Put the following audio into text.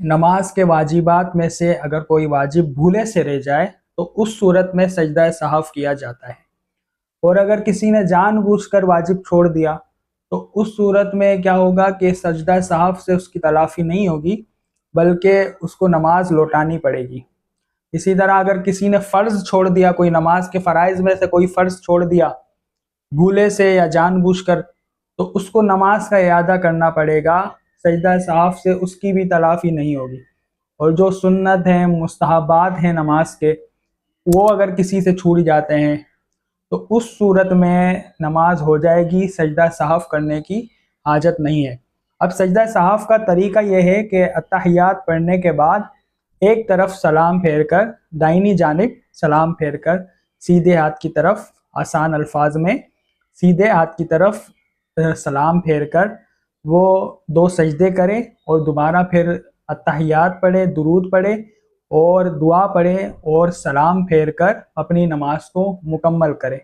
नमाज के वाजिबात में से अगर कोई वाजिब भूले से रह जाए तो उस सूरत में सजदा सहव किया जाता है। और अगर किसी ने जानबूझकर वाजिब छोड़ दिया तो उस सूरत में क्या होगा कि सजदा सहव से उसकी तलाफ़ी नहीं होगी, बल्कि उसको नमाज लौटानी पड़ेगी। इसी तरह अगर किसी ने फ़र्ज़ छोड़ दिया, कोई नमाज के फ़राइज़ में से कोई फ़र्ज़ छोड़ दिया भूले से या जानबूझकर, तो उसको नमाज का इआदा करना पड़ेगा, सजदा सहव से उसकी भी तलाफ़ी नहीं होगी। और जो सुन्नत हैं, मुस्तहबात हैं नमाज के, वो अगर किसी से छूट जाते हैं तो उस सूरत में नमाज हो जाएगी, सजदा सहव करने की हाजत नहीं है। अब सजदा सहव का तरीका यह है कि अत्तहियात पढ़ने के बाद एक तरफ सलाम फेर कर, दाहिनी जानिब सलाम फेर कर, सीधे हाथ की तरफ, आसान अल्फाज में सीधे हाथ की तरफ सलाम फेर कर वो दो सजदे करे और दोबारा फिर अत्तहियात पढ़े, दुरूद पढ़े और दुआ पढ़े और सलाम फेर कर अपनी नमाज को मुकम्मल करे।